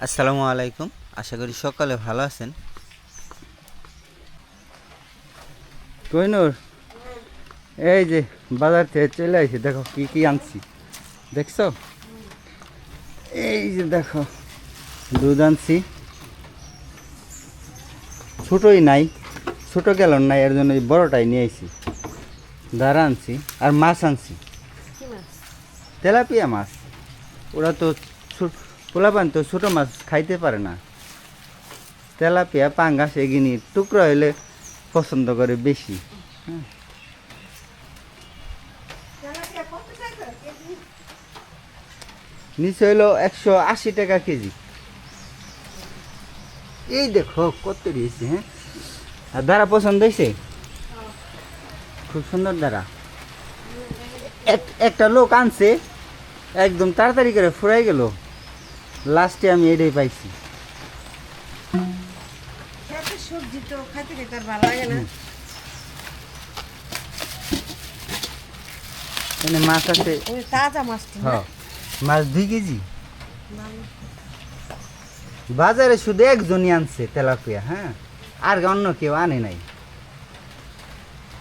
আসসালামু আলাইকুম। আশা করি সকালে ভালো আছেন। কইনুর, এই যে বাজার থেকে চলে আসি, দেখো কি কি আনছি। দেখছো, এই যে দেখো দুধ আনছি, ছোটোই নাই, ছোটো গ্যালন নাই, এর জন্য এই বড়টাই নিয়ে আইছি। দাঁড়া আনছি আর মাছ আনছি, তেলাপিয়া মাছ। ওরা তো পোলাপান তো ছোটো মাছ খাইতে পারে না। তেলাপিয়া পাঙ্গাস এগিনি টুকরো হইলে পছন্দ করে বেশি। হ্যাঁ, নিচে হইলো 180 টাকা কেজি। এই দেখো কত দিয়েছে। হ্যাঁ, আর দাঁড়া পছন্দ হয়েছে, খুব সুন্দর দাঁড়া। একটা লোক আনছে, একদম তাড়াতাড়ি করে ফুরাই গেল, লাস্টে আমি এটাই পাইছি। সবজি তো খাইতে খেতে আর ভালো লাগে না। এখানে মাছ আছে, ওই তাজা মাছটি না? হ্যাঁ মাছ 2 কেজি। বাজারে শুধু একজনই আনছে তেলাপিয়া। হ্যাঁ, আর অন্য কেউ আনে নাই।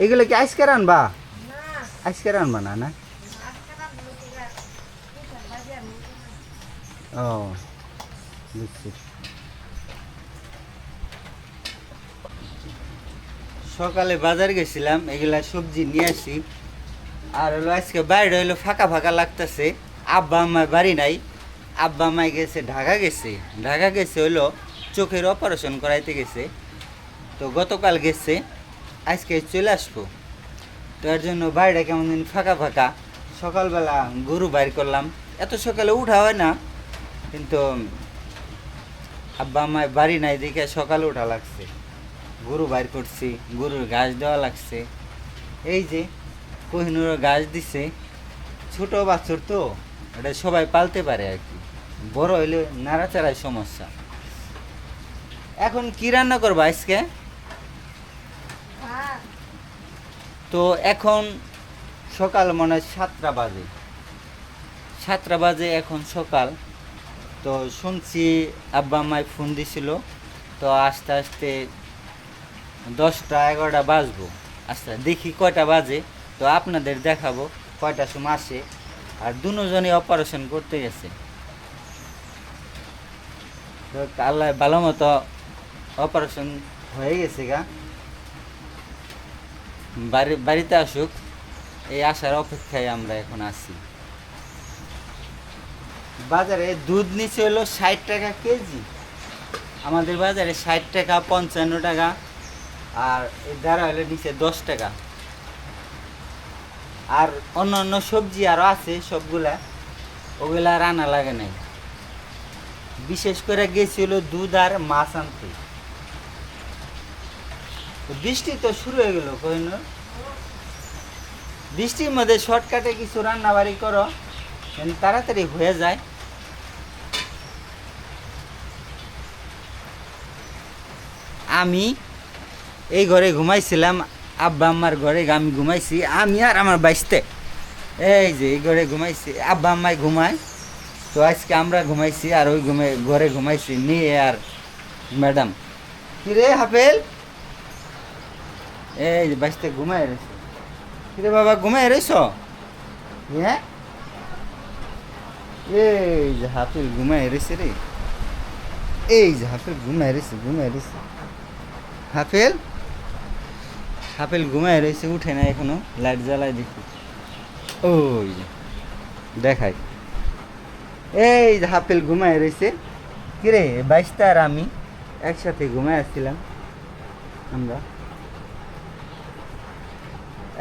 এগুলো কি আজকের আনবা? আজকের আনবা না? না, ও বুঝছি। সকালে বাজার গেছিলাম, এগুলা সবজি নিয়ে আসি। আর হলো আজকে বাইরে হইলো ফাঁকা ফাঁকা লাগতেছে। আব্বা আম্মায় বাড়ি নাই, আব্বা আম্মাই গেছে ঢাকা গেছে। ঢাকা গেছে হইলো চোখের অপারেশন করাইতে গেছে। তো গতকাল গেছে, আজকে চলে আসবো। তো এর জন্য বাইরে কেমন দিন ফাঁকা ফাঁকা। সকালবেলা গরু বাইর করলাম, এত সকালে উঠা হয় না, কিন্তু আব্বা আম্মায় বাড়ি নাই দেখে সকালে উঠা লাগছে। গরু বাইর করছি, গরুর ঘাস দেওয়া লাগছে। এই যে কোহিনুর ঘাস দিছে, ছোট বাছুর তো, এটা সবাই পালতে পারে আর কি। বড় হইলে নাড়াচাড়ায় সমস্যা। এখন কি রান্না করবো আজকে? তো এখন সকাল মনে হয় 7টা বাজে, 7টা বাজে এখন সকাল। তো শুনছি আব্বা আম্মায় ফোন দিছিল, তো আস্তে আস্তে 10টা 11টা বাজবো। আচ্ছা দেখি কয়টা বাজে, তো আপনাদের দেখাবো কয়টার সময় আসে। আর দুজনই অপারেশন করতে গেছে। তো আল্লাহ ভালো মতো অপারেশন হয়ে গেছে গা। বাড়িতে আসুক, এই আসার অপেক্ষায় আমরা এখন আছি। বাজারে দুধ নিচে হলো 60 টাকা কেজি। আমাদের বাজারে 60 টাকা, 55 টাকা। আর এই দ্বারা হলে নিচে 10 টাকা। আর অন্য অন্য সবজি আরও আছে, সবগুলা ওগুলা আর আনা লাগে নাই। বিশেষ করে গেছিল দুধ আর মাছ আনতে। বৃষ্টি তো শুরু হয়ে গেল কহিনুর। বৃষ্টির মধ্যে শর্টকাটে কিছু রান্না বাড়ি করো, তাড়াতাড়ি হয়ে যায়। আমি এই ঘরে ঘুমাইছিলাম, আব্বা আম্মার ঘরে আমি ঘুমাইছি, আমি আর আমার বাইশতে। এই যে এই ঘরে ঘুমাইছি, আব্বা আম্মাই ঘুমায়। তো আজকে আমরা ঘুমাইছি, আর ওই ঘরে ঘুমাইছি নিয়ে আর ম্যাডাম। কিরে হাফেল, এই যে বাইশতে ঘুমাই রয়েছে। কিরে বাবা ঘুমাই রয়েছ? হ্যাঁ, এই যে হাফেল ঘুমাই রয়েছে রে। এই যে হাফেল ঘুমাই রয়েছে, ঘুমাই রয়েছে। হাফেল হাফেল ঘুমাই রয়েছে, উঠে না এখনো। লাইট জ্বালাই দেখি, ওই যে দেখাই। এই যে হাফেল ঘুমাই রয়েছে। কিরে বাইশটা আর আমি একসাথে ঘুমাই আসছিলাম আমরা,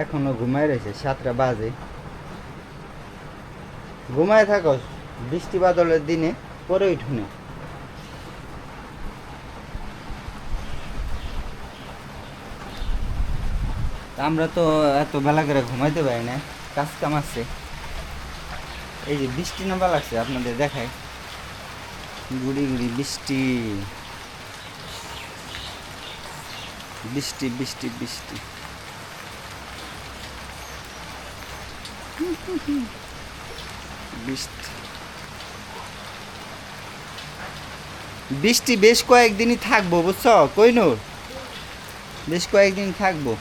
এখনো ঘুমাই রয়েছে। 7টা বাজে, ঘুমায় থাকো। বৃষ্টি বাদলের দিনে পরে উঠুনে। আমরা তো এত বেলা করে ঘুমাইতে পারি না, কাজ কাম আছে। এই যে বৃষ্টি নামা লাগছে, আপনাদের দেখায়। গুড়ি গুড়ি বৃষ্টি, বৃষ্টি বৃষ্টি বৃষ্টি। বৃষ্টি বৃষ্টি বেশ কয়েকদিনই থাকবো বুঝছো কইনুর, বেশ কয়েকদিন থাকবো।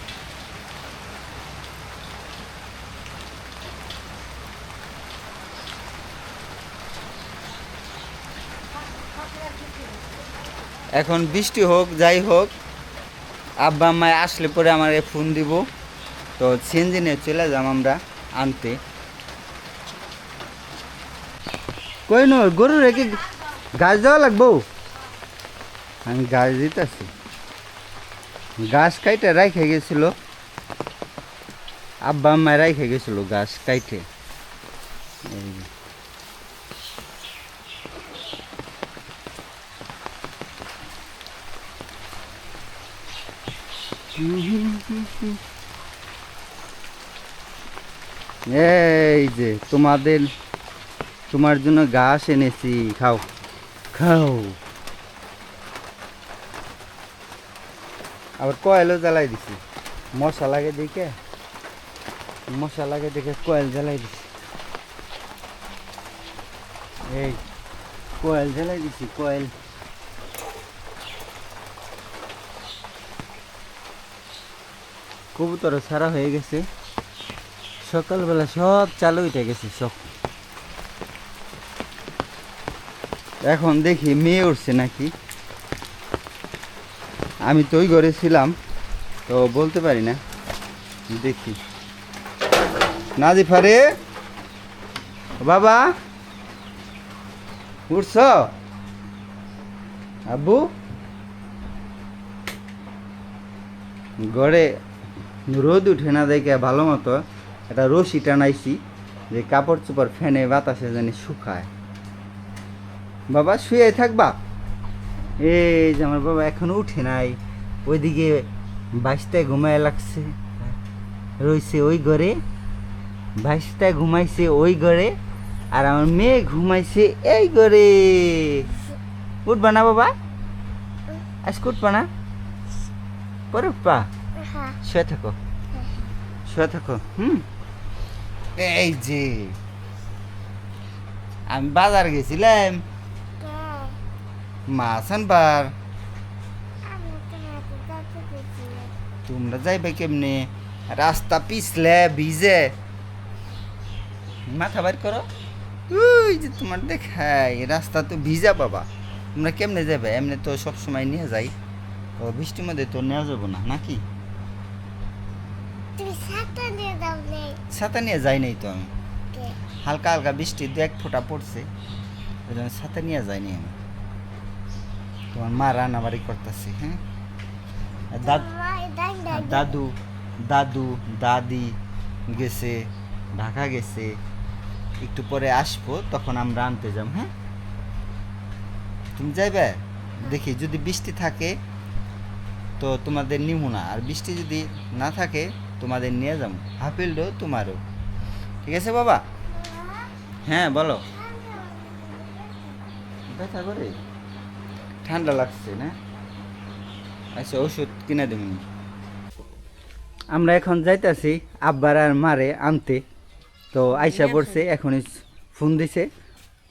এখন বৃষ্টি হোক যাই হোক, আব্বা আম্মায় আসলে পরে আমার ফোন দিব, তো সিএনজি নিয়ে চলে যাম আমরা আনতে। কইনুর গরু রেখে গাছ দেওয়া লাগবো, আমি গাছ দিতেছি। গাছ কাইটে রাইখে গেছিল, আব্বা আম্মায় রাইখে গেছিল গাছ কাইটে। এই যে। এই যে তোমার জন্য ঘাস এনেছি, খাও খাও। আবার কয়েলও জ্বালাই দিছি, মশা লাগে দেখে কয়েল জ্বালাই দিছি। এই কয়েল জ্বালাই দিছি, কয়েল। কবুতর ছাড়া হয়ে গেছে, সকালবেলা সব চালু উঠে গেছে সব। এখন দেখি মেয়ে উঠছে নাকি, আমি তো ওই ঘরে ছিলাম তো বলতে পারি না, দেখি। নাজিফা রে বাবা, উঠছ? আব্বু ঘরে রোদ উঠে না দেখে ভালো মতো একটা রশি টানাইছি, যে কাপড় চোপড় ফ্যানে বাতাসে জানি শুকায়। বাবা শুয়ে থাকবা? এই যে আমার বাবা এখনো উঠে নাই, ওইদিকে বাইশটায় ঘুমায় লাগছে, রইছে ওই ঘরে। বাইশটায় ঘুমাইছে ওই ঘরে, আর আমার মেয়ে ঘুমাইছে এই ঘরে। উঠবা না বাবা? আজকে উঠবা না? পরে উঠবা? শুয়ে থাকো, শুয়ে থাকো। এই যে আমি বাজার গেছিলাম মাছ আনবার। তোমরা যাইবে কেমনে? রাস্তা পিছলে ভিজে, মাথা বাইর করো। ওই যে তোমার দেখাই রাস্তা তো ভিজা বাবা, তোমরা কেমনে যাবে? এমনি তো সবসময় নিয়ে যাই, তো বৃষ্টির মধ্যে তো নেওয়া যাবো না নাকি? ছাতা নিয়ে যাই নাই তো আমি, হালকা হালকা বৃষ্টি দু এক ফোঁটা পড়ছে, ওই জন্য ছাতা নিয়ে যাইনি আমি। তোমার মা রান্নাবাড়ি করতেছে। হ্যাঁ, দাদু দাদু দাদি গেছে ঢাকা গেছে, একটু পরে আসবো, তখন আমরা আনতে যাব। হ্যাঁ, তুমি যাইবে? দেখি যদি বৃষ্টি থাকে তো তোমাদের নিমু না, আর বৃষ্টি যদি না থাকে তোমাদের নিয়ে যাবো, হাফিলও তোমারও। ঠিক আছে বাবা? হ্যাঁ বলো। ব্যথা করে, ঠান্ডা লাগছে না? আচ্ছা ওষুধ কিনে দেবেন। আমরা এখন যাইতাছি আব্বার আর মারে আনতে, তো আইসা পড়ছে, এখনই ফোন দিছে,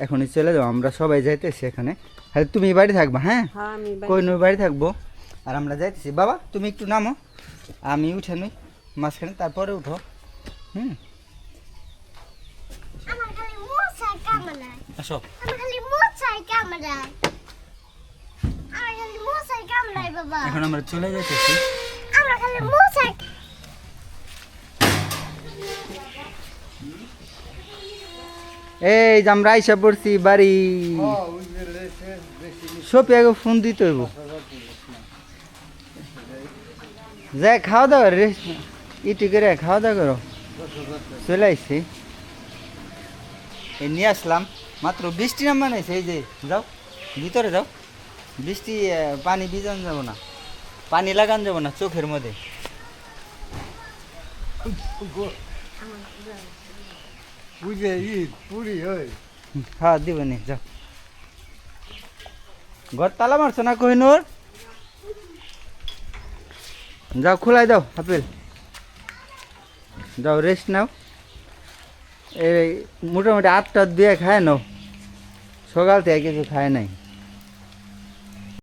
এখনই চলে যাবো, আমরা সবাই যাইতেছি এখানে। হ্যাঁ তুমি বাড়ি থাকবা? হ্যাঁ, কই নই বাড়ি থাকবো, আর আমরা যাইতেছি। বাবা তুমি একটু নামো, আমি উঠে নই মাঝখানে, তারপরে উঠো। আসো। এখন আমরা চলে যাইতেছি। এই যে আমরা আইসা পড়ছি বাড়ি। সপিয়াকে ফোন দিতে হইব, যাই খাওয়া দাওয়া রে, ইটি করে খাওয়া দাওয়া করো। চলে আইসি, এই নিয়ে আসলাম মাত্র। বৃষ্টি নামা নাইছে, এই যে যাও ভিতরে যাও, বৃষ্টি পানি ভিজান যাব না, পানি লাগান যাব না চোখের মধ্যে। হ্যাঁ দিবনি, যাও। ঘর তালা মারছো না কোহিনুর? যাও খোলাই দাও আপেল, যাও রেস্ট নাও। এই মোটামুটি 8টা দিয়ে খায় নাও, সকাল থেকে কিছু খায় নাই।